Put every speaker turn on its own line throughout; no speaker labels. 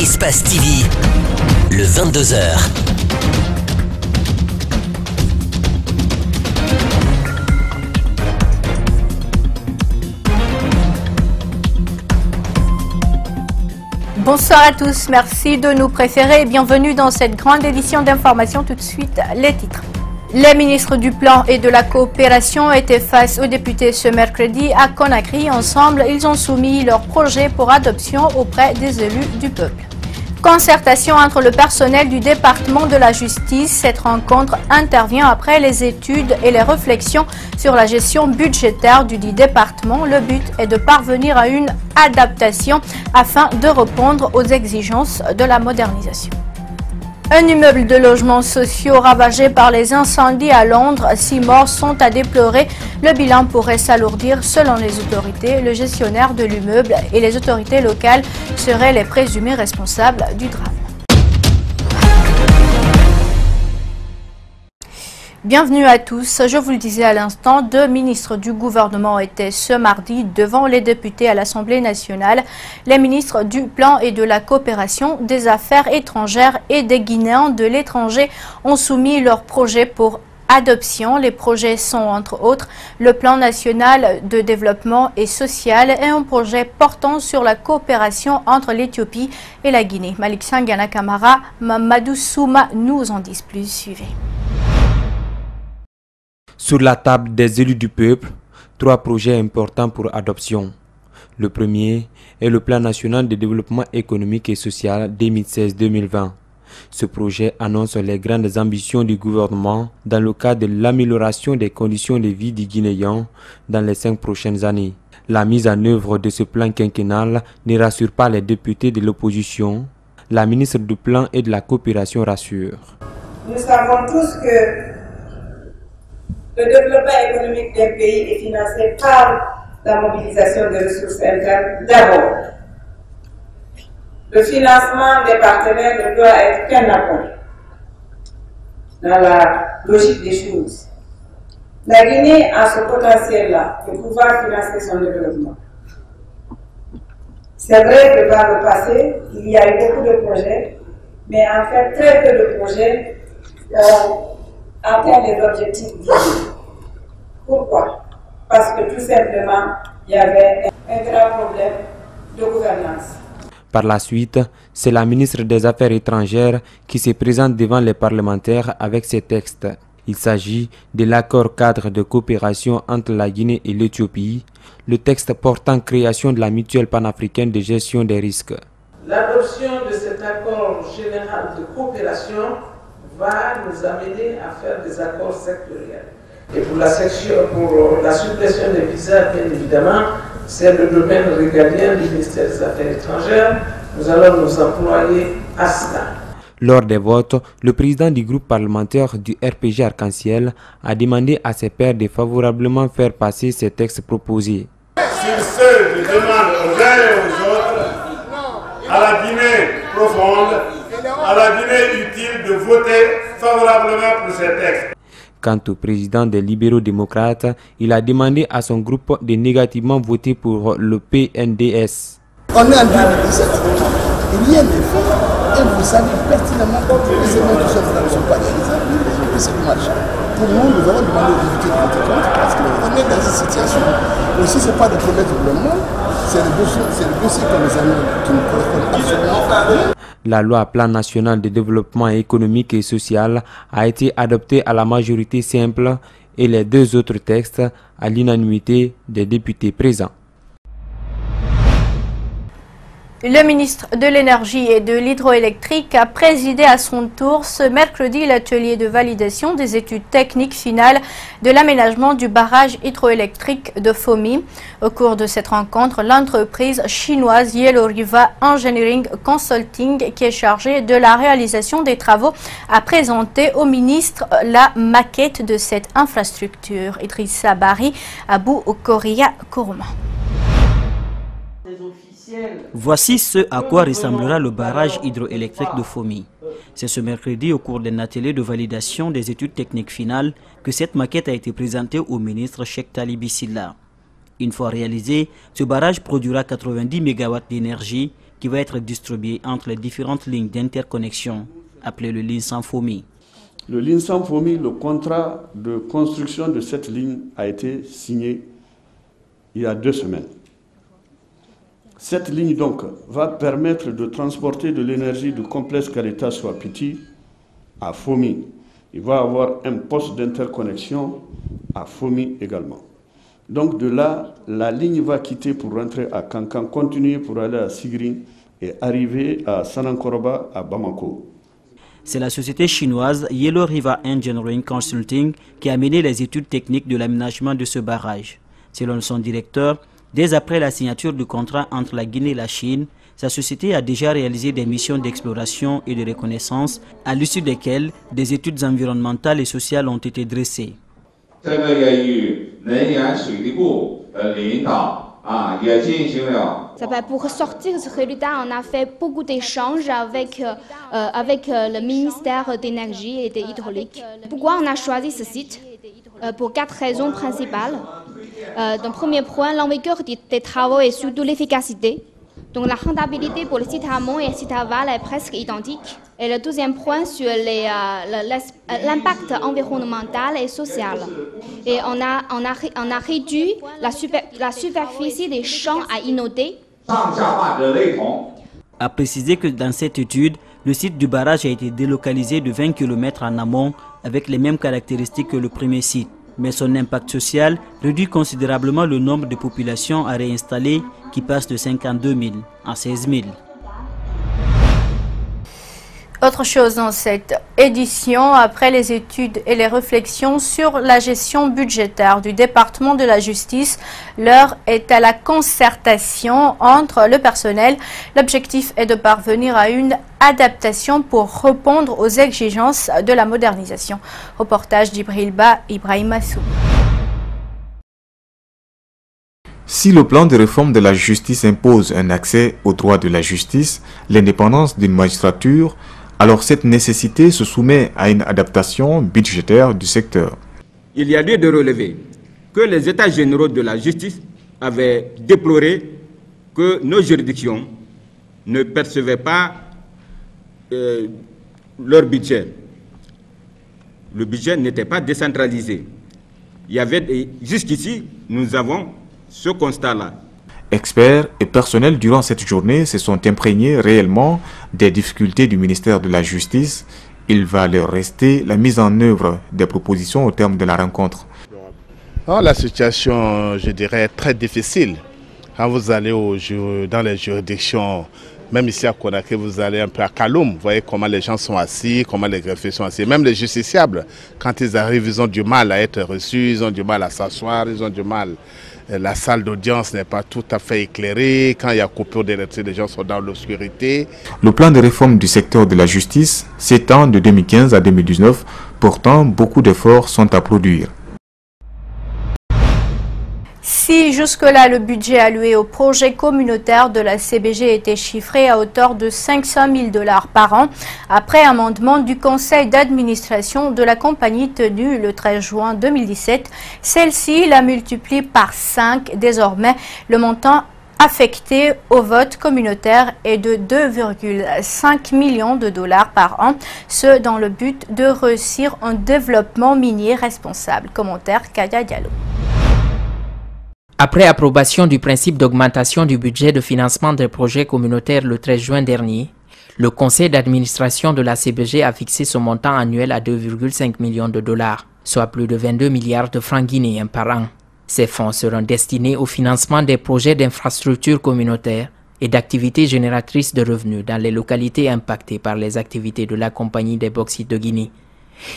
Espace TV, le 22h.
Bonsoir à tous, merci de nous préférer et bienvenue dans cette grande édition d'information. Tout de suite, les titres. Les ministres du Plan et de la Coopération étaient face aux députés ce mercredi à Conakry. Ensemble, ils ont soumis leur projet pour adoption auprès des élus du peuple. Concertation entre le personnel du département de la justice. Cette rencontre intervient après les études et les réflexions sur la gestion budgétaire du dit département. Le but est de parvenir à une adaptation afin de répondre aux exigences de la modernisation. Un immeuble de logements sociaux ravagé par les incendies à Londres. 6 morts sont à déplorer. Le bilan pourrait s'alourdir selon les autorités. Le gestionnaire de l'immeuble et les autorités locales seraient les présumés responsables du drame. Bienvenue à tous. Je vous le disais à l'instant, 2 ministres du gouvernement étaient ce mardi devant les députés à l'Assemblée nationale. Les ministres du Plan et de la Coopération, des Affaires étrangères et des Guinéens de l'étranger ont soumis leur projet pour adoption. Les projets sont entre autres le Plan national de développement et social et un projet portant sur la coopération entre l'Éthiopie et la Guinée. Malik Sangana Kamara, Mamadou Souma nous en disent plus. Suivez.
Sur la table des élus du peuple, 3 projets importants pour adoption. Le premier est le Plan national de développement économique et social 2016-2020. Ce projet annonce les grandes ambitions du gouvernement dans le cadre de l'amélioration des conditions de vie des Guinéens dans les 5 prochaines années. La mise en œuvre de ce plan quinquennal ne rassure pas les députés de l'opposition. La ministre du Plan et de la Coopération rassure.
Nous savons tous que le développement économique d'un pays est financé par la mobilisation des ressources internes d'abord. Le financement des partenaires ne doit être qu'un apport dans la logique des choses. La Guinée a ce potentiel-là de pouvoir financer son développement. C'est vrai que par le passé, il y a eu beaucoup de projets, mais en fait très peu de projets ont atteint les objectifs visés. Pourquoi? Parce que tout simplement, il y avait un grand problème de gouvernance.
Par la suite, c'est la ministre des Affaires étrangères qui se présente devant les parlementaires avec ces textes. Il s'agit de l'accord cadre de coopération entre la Guinée et l'Éthiopie, le texte portant création de la mutuelle panafricaine de gestion des risques.
L'adoption de cet accord général de coopération va nous amener à faire des accords sectoriels. Et pour la suppression des visas, bien évidemment, c'est le domaine régalien du ministère des Affaires étrangères. Nous allons nous employer à cela.
Lors des votes, le président du groupe parlementaire du RPG Arc-en-Ciel a demandé à ses pairs de favorablement faire passer ces textes proposés.
Sur ce, je demande aux uns et aux autres, à la Guinée profonde, à la Guinée utile, de voter favorablement pour ces textes.
Quant au président des libéraux démocrates, il a demandé à son groupe de négativement voter pour le PNDS.
On est en 2017, rien n'est fait et vous savez pertinemment que tous les éléments qui sont là ne sont pas réalisés et c'est dommage. Pour nous, nous avons demandé aux députés de voter contre parce qu'on est dans une situation où si ce n'est pas de problème du gouvernement, c'est le dossier que nous avons qui nous correspond absolument.
La loi Plan national de développement économique et social a été adoptée à la majorité simple et les 2 autres textes à l'unanimité des députés présents.
Le ministre de l'Énergie et de l'Hydroélectrique a présidé à son tour ce mercredi l'atelier de validation des études techniques finales de l'aménagement du barrage hydroélectrique de Fomi. Au cours de cette rencontre, l'entreprise chinoise Yellow River Engineering Consulting, qui est chargée de la réalisation des travaux, a présenté au ministre la maquette de cette infrastructure. Idrissa Bari, Abou Koria Kourouma.
Voici ce à quoi ressemblera le barrage hydroélectrique de Fomi. C'est ce mercredi, au cours d'un atelier de validation des études techniques finales, que cette maquette a été présentée au ministre Cheikh Talibé Silla. Une fois réalisé, ce barrage produira 90 MW d'énergie qui va être distribué entre les différentes lignes d'interconnexion, appelées le Linsan-Fomi.
Le Linsan-Fomi, le contrat de construction de cette ligne a été signé il y a 2 semaines. Cette ligne donc va permettre de transporter de l'énergie du complexe Kaleta-Swapiti à Fomi. Il va y avoir un poste d'interconnexion à Fomi également. Donc de là, la ligne va quitter pour rentrer à Kankan, continuer pour aller à Sigri et arriver à Sanankoroba à Bamako.
C'est la société chinoise Yellow River Engineering Consulting qui a mené les études techniques de l'aménagement de ce barrage. Selon son directeur, dès après la signature du contrat entre la Guinée et la Chine, sa société a déjà réalisé des missions d'exploration et de reconnaissance, à l'issue desquelles des études environnementales et sociales ont été dressées.
Pour ressortir ce résultat, on a fait beaucoup d'échanges avec le ministère d'énergie et de l'hydraulique. Pourquoi on a choisi ce site? Pour 4 raisons principales. Dans le premier point, l'envergure des travaux et surtout l'efficacité. Donc la rentabilité pour le site amont et le site aval est presque identique. Et le deuxième point sur l'impact environnemental et social. Et on a réduit la superficie des champs à inonder.
A préciser que dans cette étude, le site du barrage a été délocalisé de 20 km en amont avec les mêmes caractéristiques que le premier site. Mais son impact social réduit considérablement le nombre de populations à réinstaller qui passe de 52 000 à 16 000.
Autre chose dans cette édition, après les études et les réflexions sur la gestion budgétaire du département de la justice, l'heure est à la concertation entre le personnel. L'objectif est de parvenir à une adaptation pour répondre aux exigences de la modernisation. Reportage d'Ibrilba Ibrahim Assou.
Si le plan de réforme de la justice impose un accès au droit de la justice, l'indépendance d'une magistrature, alors cette nécessité se soumet à une adaptation budgétaire du secteur.
Il y a lieu de relever que les États généraux de la justice avaient déploré que nos juridictions ne percevaient pas leur budget. Le budget n'était pas décentralisé. Jusqu'ici, nous avons ce constat-là.
Experts et personnels durant cette journée se sont imprégnés réellement des difficultés du ministère de la Justice. Il va leur rester la mise en œuvre des propositions au terme de la rencontre.
La situation, je dirais, très difficile. Quand vous allez dans les juridictions, même ici à Conakry, vous allez un peu à Kaloum, vous voyez comment les gens sont assis, comment les greffiers sont assis. Même les justiciables, quand ils arrivent, ils ont du mal à être reçus, ils ont du mal à s'asseoir, ils ont du mal. La salle d'audience n'est pas tout à fait éclairée. Quand il y a coupure d'électricité, les gens sont dans l'obscurité.
Le plan de réforme du secteur de la justice s'étend de 2015 à 2019. Pourtant, beaucoup d'efforts sont à produire.
Si jusque-là le budget alloué au projet communautaire de la CBG était chiffré à hauteur de 500 000 $ par an, après amendement du conseil d'administration de la compagnie tenu le 13 juin 2017, celle-ci la multiplie par 5 désormais. Le montant affecté au vote communautaire est de 2,5 millions de $ par an, ce dans le but de réussir un développement minier responsable. Commentaire Kaya Diallo.
Après approbation du principe d'augmentation du budget de financement des projets communautaires le 13 juin dernier, le conseil d'administration de la CBG a fixé son montant annuel à 2,5 millions de $, soit plus de 22 milliards de francs guinéens par an. Ces fonds seront destinés au financement des projets d'infrastructures communautaires et d'activités génératrices de revenus dans les localités impactées par les activités de la Compagnie des bauxites de Guinée.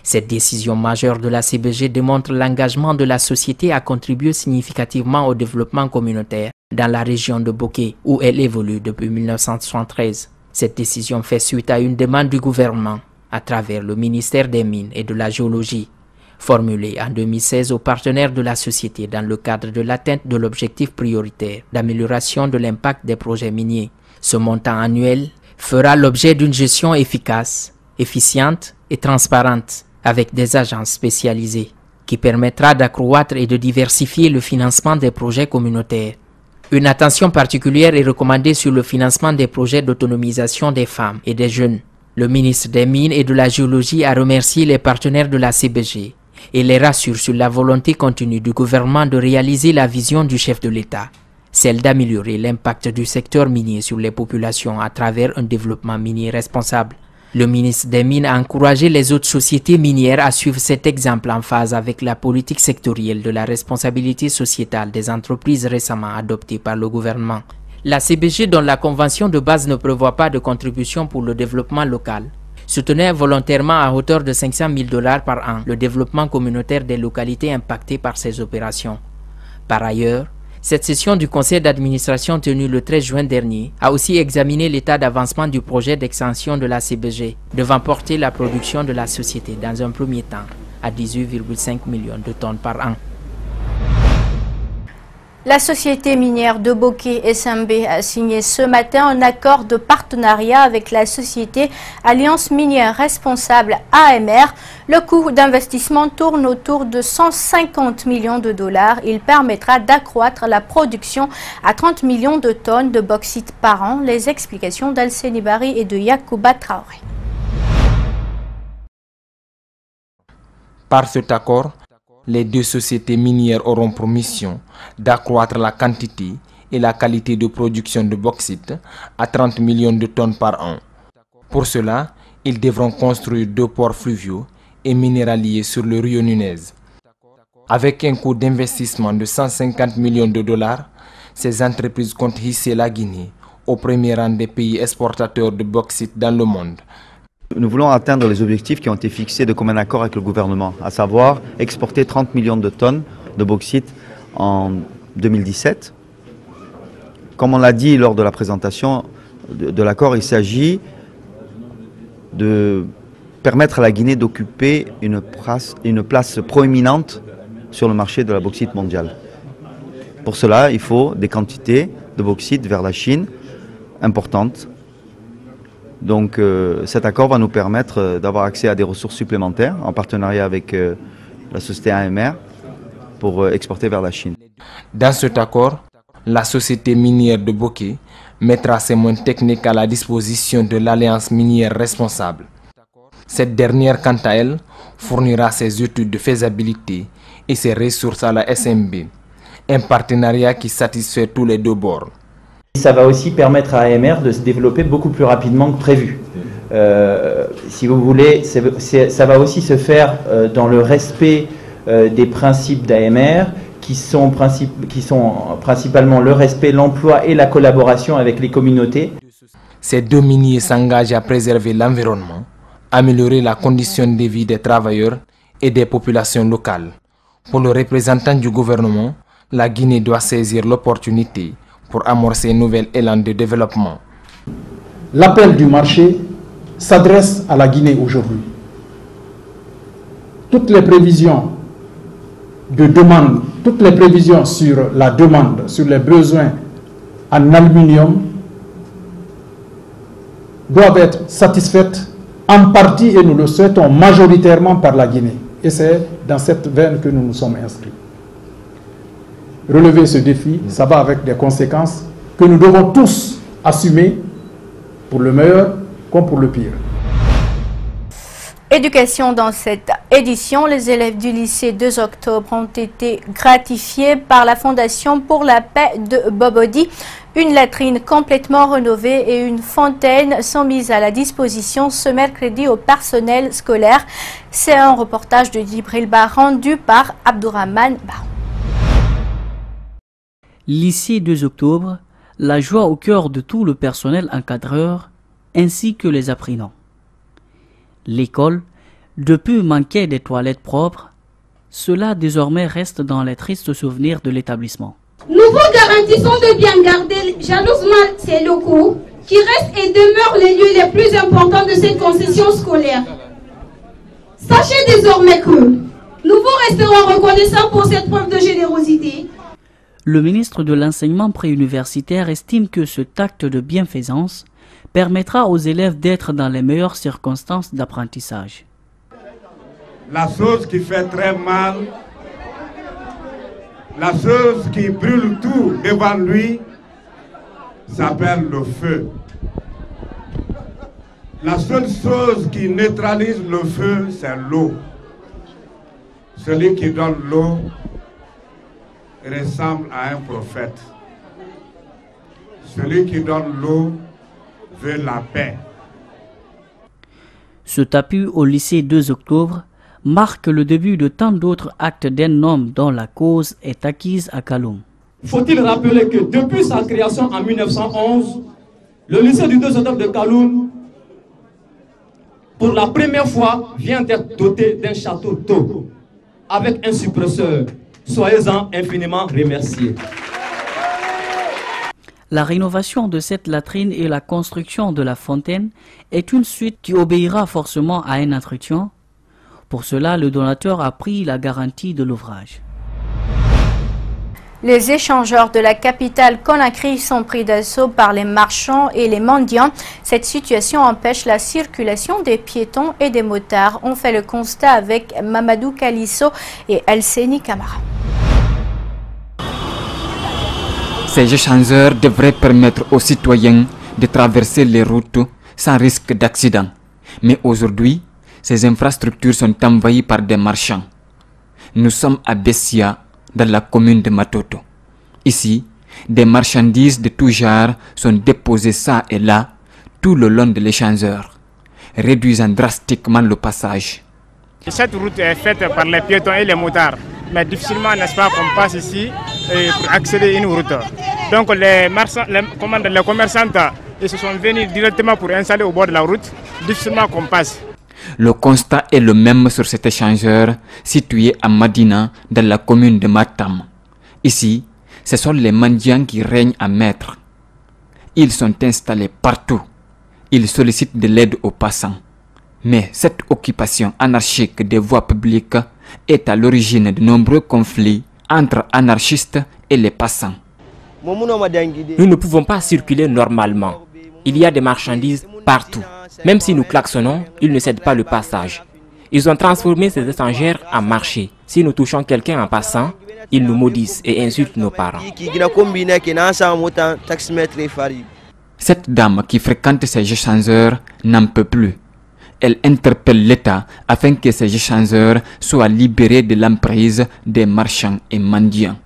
Cette décision majeure de la CBG démontre l'engagement de la société à contribuer significativement au développement communautaire dans la région de Boké, où elle évolue depuis 1973. Cette décision fait suite à une demande du gouvernement, à travers le ministère des Mines et de la Géologie, formulée en 2016 aux partenaires de la société dans le cadre de l'atteinte de l'objectif prioritaire d'amélioration de l'impact des projets miniers. Ce montant annuel fera l'objet d'une gestion efficace, efficiente et transparente avec des agences spécialisées qui permettra d'accroître et de diversifier le financement des projets communautaires Une attention particulière est recommandée sur le financement des projets d'autonomisation des femmes et des jeunes. Le ministre des Mines et de la Géologie a remercié les partenaires de la CBG et les rassure sur la volonté continue du gouvernement de réaliser la vision du chef de l'État, celle d'améliorer l'impact du secteur minier sur les populations à travers un développement minier responsable. Le ministre des Mines a encouragé les autres sociétés minières à suivre cet exemple en phase avec la politique sectorielle de la responsabilité sociétale des entreprises récemment adoptée par le gouvernement. La CBG, dont la convention de base ne prévoit pas de contribution pour le développement local, soutenait volontairement à hauteur de 500 000 $ par an le développement communautaire des localités impactées par ces opérations. Par ailleurs, cette session du conseil d'administration tenue le 13 juin dernier a aussi examiné l'état d'avancement du projet d'extension de la CBG, devant porter la production de la société dans un premier temps à 18,5 millions de tonnes par an.
La société minière de Boké SMB a signé ce matin un accord de partenariat avec la société Alliance Minière Responsable AMR. Le coût d'investissement tourne autour de 150 millions de $. Il permettra d'accroître la production à 30 millions de tonnes de bauxite par an. Les explications d'Alseni Bari et de Yacouba Traoré.
Par cet accord, les deux sociétés minières auront pour mission d'accroître la quantité et la qualité de production de bauxite à 30 millions de tonnes par an. Pour cela, ils devront construire 2 ports fluviaux et minéraliers sur le Rio Nunez. Avec un coût d'investissement de 150 millions de $, ces entreprises comptent hisser la Guinée au premier rang des pays exportateurs de bauxite dans le monde.
Nous voulons atteindre les objectifs qui ont été fixés de commun accord avec le gouvernement, à savoir exporter 30 millions de tonnes de bauxite en 2017. Comme on l'a dit lors de la présentation de l'accord, il s'agit de permettre à la Guinée d'occuper une place proéminente sur le marché de la bauxite mondiale. Pour cela, il faut des quantités de bauxite vers la Chine importantes. Donc cet accord va nous permettre d'avoir accès à des ressources supplémentaires en partenariat avec la société AMR pour exporter vers la Chine.
Dans cet accord, la société minière de Boké mettra ses moyens techniques à la disposition de l'Alliance minière responsable. Cette dernière, quant à elle, fournira ses études de faisabilité et ses ressources à la SMB, un partenariat qui satisfait tous les deux bords.
Ça va aussi permettre à AMR de se développer beaucoup plus rapidement que prévu. Si vous voulez, ça va aussi se faire dans le respect des principes d'AMR qui sont principalement le respect, l'emploi et la collaboration avec les communautés.
Ces deux miniers s'engagent à préserver l'environnement, améliorer la condition de vie des travailleurs et des populations locales. Pour le représentant du gouvernement, la Guinée doit saisir l'opportunité pour amorcer un nouvel élan de développement.
L'appel du marché s'adresse à la Guinée aujourd'hui. Toutes les prévisions de demande, toutes les prévisions sur la demande, sur les besoins en aluminium doivent être satisfaites en partie, et nous le souhaitons majoritairement, par la Guinée. Et c'est dans cette veine que nous nous sommes inscrits. Relever ce défi, ça va avec des conséquences que nous devons tous assumer, pour le meilleur comme pour le pire.
Éducation dans cette édition, les élèves du lycée 2 octobre ont été gratifiés par la Fondation pour la paix de Bobodi. Une latrine complètement rénovée et une fontaine sont mises à la disposition ce mercredi au personnel scolaire. C'est un reportage de Djibril Ba rendu par Abdourahman Ba.
Lycée 2 octobre, la joie au cœur de tout le personnel encadreur ainsi que les apprenants. L'école, depuis manquait des toilettes propres, cela désormais reste dans les tristes souvenirs de l'établissement.
Nous vous garantissons de bien garder jalousement ces locaux qui restent et demeurent les lieux les plus importants de cette concession scolaire. Sachez désormais que nous vous resterons reconnaissants pour cette preuve de générosité.
Le ministre de l'enseignement préuniversitaire estime que cet acte de bienfaisance permettra aux élèves d'être dans les meilleures circonstances d'apprentissage.
La chose qui fait très mal La chose qui brûle tout devant lui s'appelle le feu. La seule chose qui neutralise le feu, c'est l'eau. Celui qui donne l'eau ressemble à un prophète. Celui qui donne l'eau veut la paix.
Ce tapis au lycée 2 octobre marque le début de tant d'autres actes d'un homme dont la cause est acquise à Kaloum.
Faut-il rappeler que depuis sa création en 1911, le lycée du 2 octobre de Kaloum, pour la première fois, vient d'être doté d'un château d'eau avec un suppresseur. Soyez-en infiniment remerciés.
La rénovation de cette latrine et la construction de la fontaine est une suite qui obéira forcément à un entretien. Pour cela, le donateur a pris la garantie de l'ouvrage.
Les échangeurs de la capitale Conakry sont pris d'assaut par les marchands et les mendiants. Cette situation empêche la circulation des piétons et des motards. On fait le constat avec Mamadou Kalisso et Elseni Kamara.
Ces échangeurs devraient permettre aux citoyens de traverser les routes sans risque d'accident. Mais aujourd'hui, ces infrastructures sont envahies par des marchands. Nous sommes à Bessia, dans la commune de Matoto. Ici, des marchandises de tout genre sont déposées ça et là, tout le long de l'échangeur, réduisant drastiquement le passage.
Cette route est faite par les piétons et les motards, mais difficilement, n'est-ce pas, qu'on passe ici pour accéder à une route. Donc les commerçants, ils se sont venus directement pour installer au bord de la route, difficilement qu'on passe.
Le constat est le même sur cet échangeur situé à Madina, dans la commune de Matam. Ici, ce sont les mendiants qui règnent à maître. Ils sont installés partout. Ils sollicitent de l'aide aux passants. Mais cette occupation anarchique des voies publiques est à l'origine de nombreux conflits entre anarchistes et les passants.
Nous ne pouvons pas circuler normalement. Il y a des marchandises partout. Même si nous klaxonnons, ils ne cèdent pas le passage. Ils ont transformé ces échangeurs en marché. Si nous touchons quelqu'un en passant, ils nous maudissent et insultent nos parents.
Cette dame qui fréquente ces échangeurs n'en peut plus. Elle interpelle l'État afin que ces échangeurs soient libérés de l'emprise des marchands et mendiants.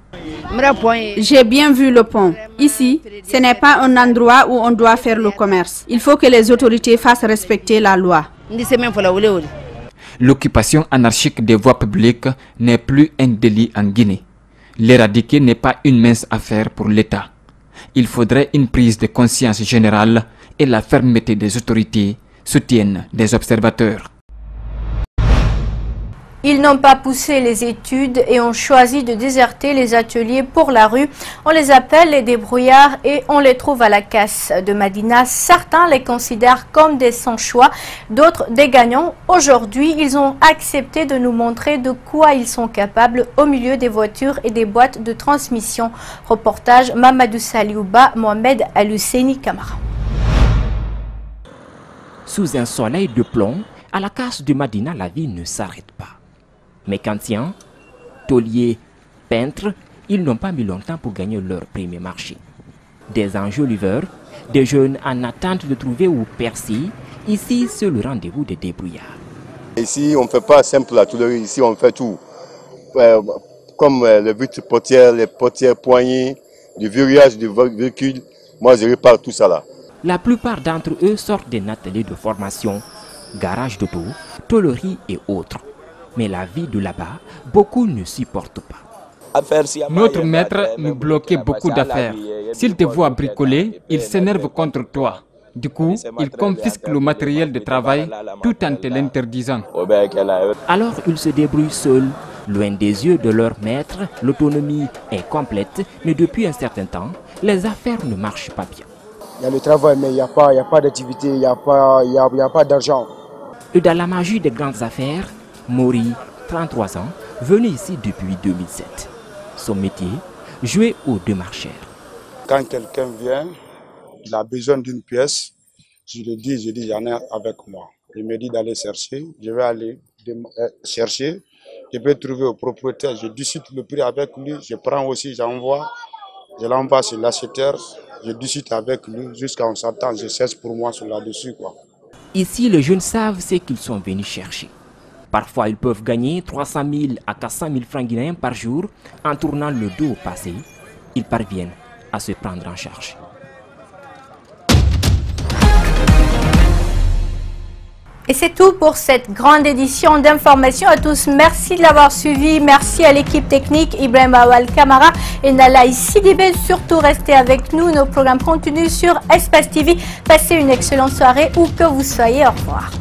J'ai bien vu le pont. Ici, ce n'est pas un endroit où on doit faire le commerce. Il faut que les autorités fassent respecter la loi.
L'occupation anarchique des voies publiques n'est plus un délit en Guinée. L'éradiquer n'est pas une mince affaire pour l'État. Il faudrait une prise de conscience générale et la fermeté des autorités soutiennent des observateurs.
Ils n'ont pas poussé les études et ont choisi de déserter les ateliers pour la rue. On les appelle les débrouillards et on les trouve à la casse de Madina. Certains les considèrent comme des sans-choix, d'autres des gagnants. Aujourd'hui, ils ont accepté de nous montrer de quoi ils sont capables au milieu des voitures et des boîtes de transmission. Reportage Mamadou Saliouba, Mohamed Aluseni Kamara.
Sous un soleil de plomb, à la casse de Madina, la vie ne s'arrête pas. Mécaniciens, tauliers, peintres, ils n'ont pas mis longtemps pour gagner leur premier marché. Des enjoliveurs, des jeunes en attente de trouver où percer, ici c'est le rendez-vous des débrouillards.
Ici on ne fait pas simple la tôlerie, ici on fait tout. Comme les vitres portières, les portières poignées, le verrouillage du véhicule, moi je répare tout ça là.
La plupart d'entre eux sortent d'un atelier de formation, garage d'auto, tôlerie et autres. Mais la vie de là-bas, beaucoup ne supportent pas.
Notre maître nous bloquait beaucoup d'affaires. S'il te voit bricoler, il s'énerve contre toi. Du coup, il confisque le matériel de travail tout en te l'interdisant.
Alors ils se débrouillent seuls. Loin des yeux de leur maître, l'autonomie est complète, mais depuis un certain temps, les affaires ne marchent pas bien.
Il y a le travail, mais il n'y a pas d'activité, il n'y a pas d'argent.
Et dans la magie des grandes affaires, Mori, 33 ans, venu ici depuis 2007. Son métier, jouer aux deux marcheurs.
Quand quelqu'un vient, il a besoin d'une pièce, je lui dis, il y en a avec moi. Il me dit d'aller chercher, je vais aller chercher. je peux trouver au propriétaire, je discute le prix avec lui, je prends aussi, j'envoie, je l'envoie sur l'acheteur, je discute avec lui jusqu'à on s'entend, je cesse pour moi sur là-dessus, quoi.
Ici, les jeunes savent ce qu'ils sont venus chercher. Parfois, ils peuvent gagner 300 000 à 400 000 francs guinéens par jour en tournant le dos au passé. Ils parviennent à se prendre en charge.
Et c'est tout pour cette grande édition d'information à tous. Merci de l'avoir suivi. Merci à l'équipe technique, Ibrahim Awal Kamara et Nalaï Sidibé. Surtout, restez avec nous. Nos programmes continuent sur Espace TV. Passez une excellente soirée où que vous soyez. Au revoir.